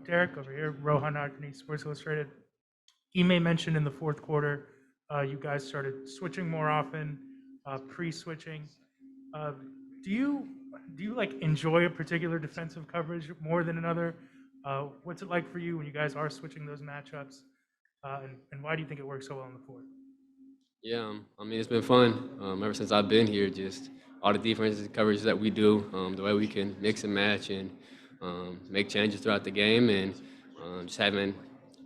Derrick over here, Rohan Agni, Sports Illustrated. Ime mentioned in the fourth quarter, you guys started switching more often, pre-switching. Uh, do you do you like enjoy a particular defensive coverage more than another? What's it like for you when you guys are switching those matchups, and why do you think it works so well on the court? Yeah, I mean, it's been fun ever since I've been here. Just all the defensive coverage that we do, the way we can mix and match and make changes throughout the game, and just having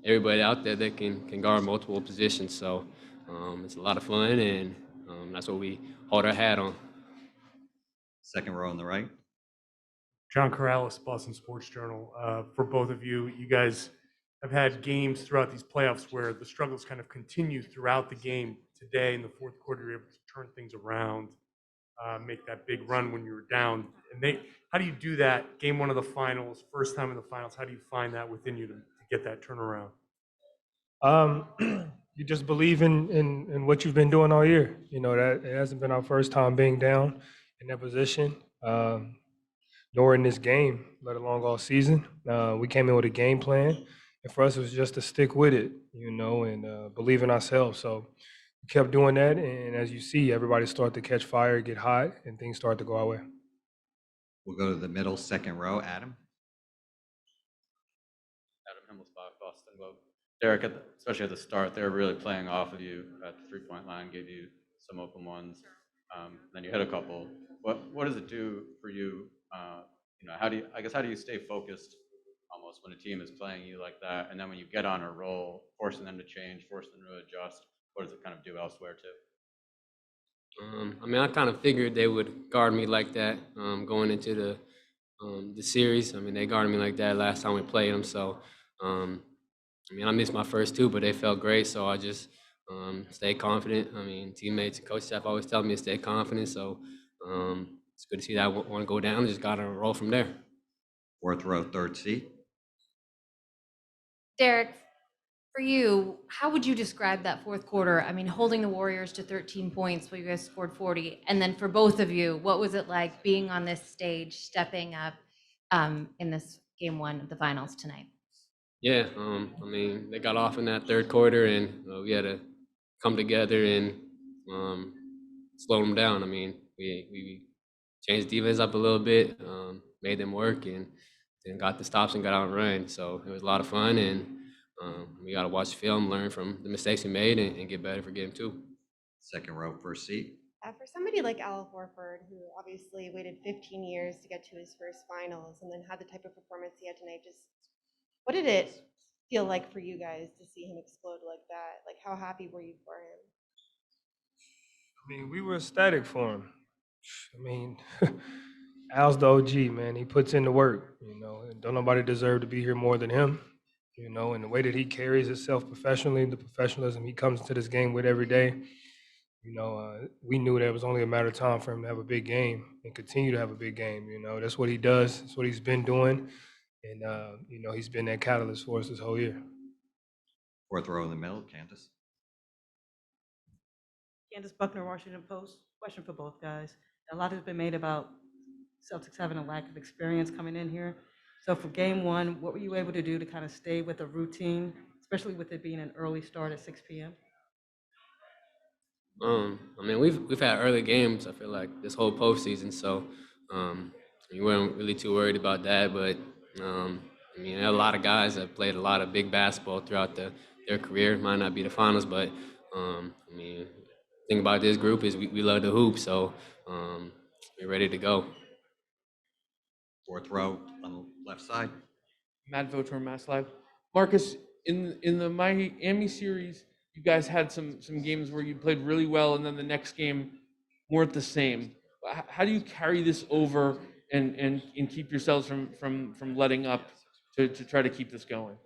everybody out there that can guard multiple positions. So it's a lot of fun, and that's what we hold our hat on. Second row on the right. John Corrales, Boston Sports Journal. For both of you, you guys have had games throughout these playoffs where the struggles kind of continue throughout the game. Today in the fourth quarter, you're able to turn things around, make that big run when you were down. How do you do that? Game one of the finals, first time in the finals. How do you find that within you to get that turnaround? Um, you just believe in what you've been doing all year. You know that it hasn't been our first time being down in that position, nor in this game, let alone all season. We came in with a game plan, and for us, it was just to stick with it, you know, and believe in ourselves. So we kept doing that, and as you see, everybody started to catch fire, get hot, and things start to go our way. We'll go to the middle, second row. Adam. Adam Himmelsbach, Boston Globe. Derrick, especially at the start, they were really playing off of you at the three-point line, gave you some open ones. Then you hit a couple. What does it do for you? How do you stay focused almost when a team is playing you like that? And then when you get on a roll, forcing them to change, forcing them to adjust, what does it kind of do elsewhere too? I mean, I kind of figured they would guard me like that going into the series. I mean, they guarded me like that last time we played them. So, I mean, I missed my first two, but they felt great. So I just stayed confident. I mean, teammates and coach staff always tell me to stay confident. So it's good to see that I want to go down. Just got to roll from there. Fourth row, third seat. Derrick, for you, how would you describe that fourth quarter? I mean, holding the Warriors to 13 points while you guys scored 40. And then for both of you, what was it like being on this stage, stepping up in this game one of the finals tonight? Yeah, I mean, they got off in that third quarter, and we had to come together and slow them down. I mean, we changed defense up a little bit, made them work, and then got the stops and got out and run. So it was a lot of fun, and we got to watch film, learn from the mistakes we made, and get better for game two. Second row, first seat. For somebody like Al Horford, who obviously waited 15 years to get to his first finals and then had the type of performance he had tonight, just what did it feel like for you guys to see him explode like that? Like, how happy were you for him? I mean, we were ecstatic for him. I mean, Al's the OG, man. He puts in the work, you know, and don't nobody deserve to be here more than him, you know, and the way that he carries himself professionally, the professionalism he comes into this game with every day, you know, we knew that it was only a matter of time for him to have a big game and continue to have a big game. You know, that's what he does. That's what he's been doing. And, you know, he's been that catalyst for us this whole year. Fourth row in the middle, Candace. Candace Buckner, Washington Post. Question for both guys. A lot has been made about Celtics having a lack of experience coming in here. So for game one, what were you able to do to kind of stay with a routine, especially with it being an early start at 6 p.m.? I mean, we've had early games. I feel like this whole postseason, so we weren't really too worried about that. But I mean, there are a lot of guys that played a lot of big basketball throughout their career. Might not be the finals, but I mean, the thing about this group is we love the hoop, so we're ready to go. Fourth row on the left side. Matt Votor, Mass Live. Marcus, in the Miami series, you guys had some games where you played really well, and then the next game weren't the same. How do you carry this over and keep yourselves from letting up to try to keep this going?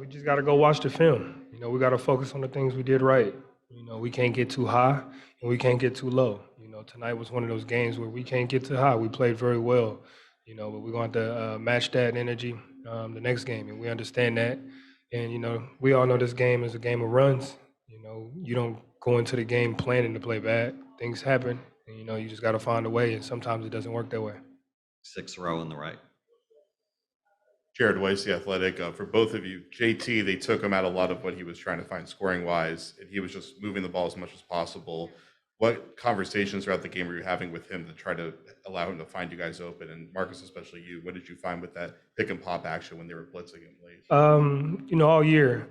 We just got to go watch the film. You know, we got to focus on the things we did right. You know, we can't get too high and we can't get too low. You know, tonight was one of those games where we can't get too high. We played very well, you know, but we're going to match that energy the next game, and we understand that. And, you know, we all know this game is a game of runs. You know, you don't go into the game planning to play bad. Things happen, and, you know, you just got to find a way, and sometimes it doesn't work that way. Sixth row on the right. Jared Weiss, The Athletic. For both of you, JT, they took him out a lot of what he was trying to find scoring wise, and he was just moving the ball as much as possible. What conversations throughout the game were you having with him to try to allow him to find you guys open? And Marcus, especially you, what did you find with that pick and pop action when they were blitzing him late? All year,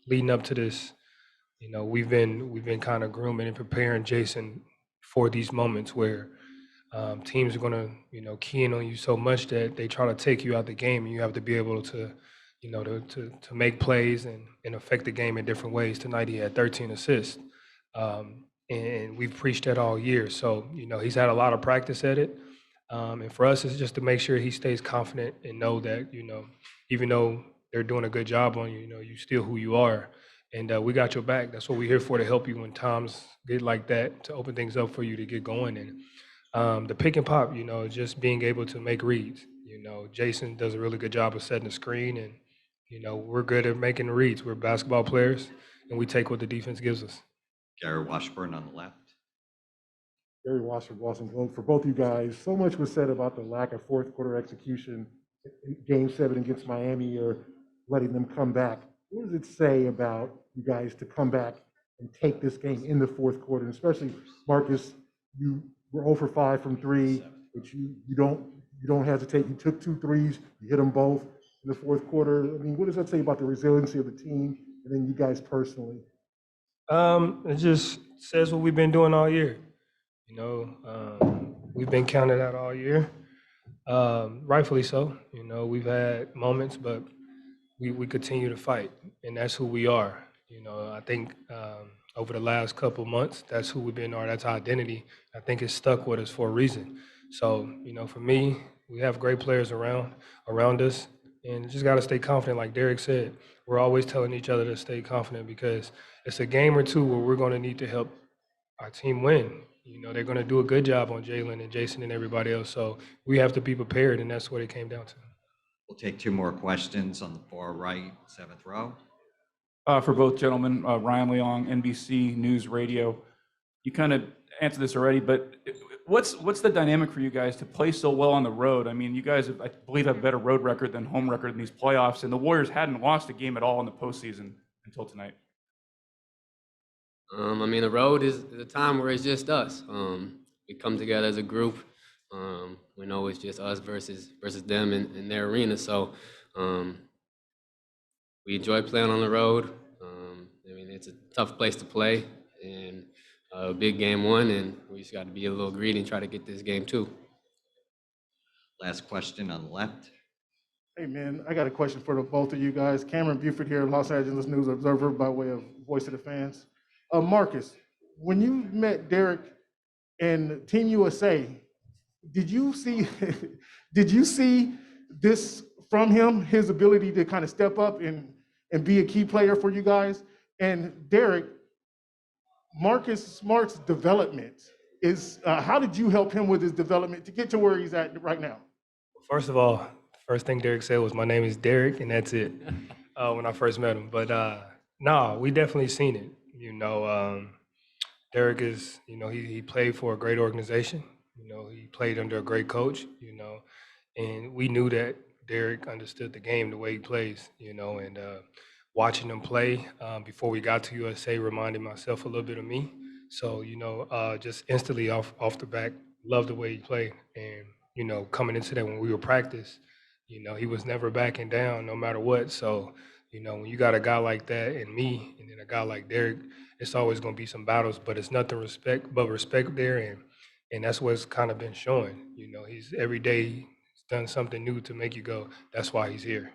leading up to this, we've been kind of grooming and preparing Jason for these moments where teams are gonna, key in on you so much that they try to take you out the game, and you have to be able to, to make plays and affect the game in different ways. Tonight he had 13 assists, and we've preached that all year. So he's had a lot of practice at it, and for us it's just to make sure he stays confident and know that even though they're doing a good job on you, you still who you are, and we got your back. That's what we're here for, to help you when times get like that, to open things up for you to get going. And the pick and pop, just being able to make reads. Jason does a really good job of setting the screen, and we're good at making the reads. We're basketball players, and we take what the defense gives us. Gary Washburn on the left. Gary Washburn, Boston Globe. For both you guys, so much was said about the lack of fourth quarter execution in Game 7 against Miami, or letting them come back. What does it say about you guys to come back and take this game in the fourth quarter? And especially, Marcus, you were 0 for 5 from 3, but you don't hesitate. You took 2 threes, you hit them both in the fourth quarter. I mean, what does that say about the resiliency of the team and then you guys personally? It just says what we've been doing all year. We've been counted out all year, rightfully so. We've had moments, but we continue to fight, and that's who we are. I think over the last couple months, that's who we've been, or that's our identity. I think it's stuck with us for a reason. So, for me, we have great players around us, and just got to stay confident. Like Derrick said, we're always telling each other to stay confident, because it's a game or two where we're going to need to help our team win. They're going to do a good job on Jalen and Jason and everybody else. So we have to be prepared, and that's what it came down to. We'll take 2 more questions on the far right, 7th row. For both gentlemen, Ryan Leong, NBC News Radio. You kind of answered this already, but what's the dynamic for you guys to play so well on the road? I mean, you guys, I believe, have a better road record than home record in these playoffs, and the Warriors hadn't lost a game at all in the postseason until tonight. The road is a time where it's just us. We come together as a group. We know it's just us versus them in their arena. So we enjoy playing on the road. It's a tough place to play, and a big game 1, and we just got to be a little greedy and try to get this game 2. Last question on the left. Hey, man, I got a question for both of you guys. Cameron Buford here, Los Angeles News Observer, by way of Voice of the Fans. Marcus, when you met Derrick and Team USA, did you see this from him, his ability to kind of step up and be a key player for you guys? And Derrick, Marcus Smart's development is, how did you help him with his development to get to where he's at right now? First of all, the first thing Derrick said was, "My name is Derrick," and that's it, when I first met him. But no, we definitely seen it. Derrick is, he played for a great organization. He played under a great coach, and we knew that Derrick understood the game the way he plays, and watching him play before we got to USA reminded myself a little bit of me. So, just instantly off the back, loved the way he played. And, coming into that when we were practice, he was never backing down no matter what. So, when you got a guy like that and me, and then a guy like Derrick, it's always going to be some battles, but it's nothing but respect there. And that's what's kind of been showing. He's every day he's done something new to make you go, that's why he's here.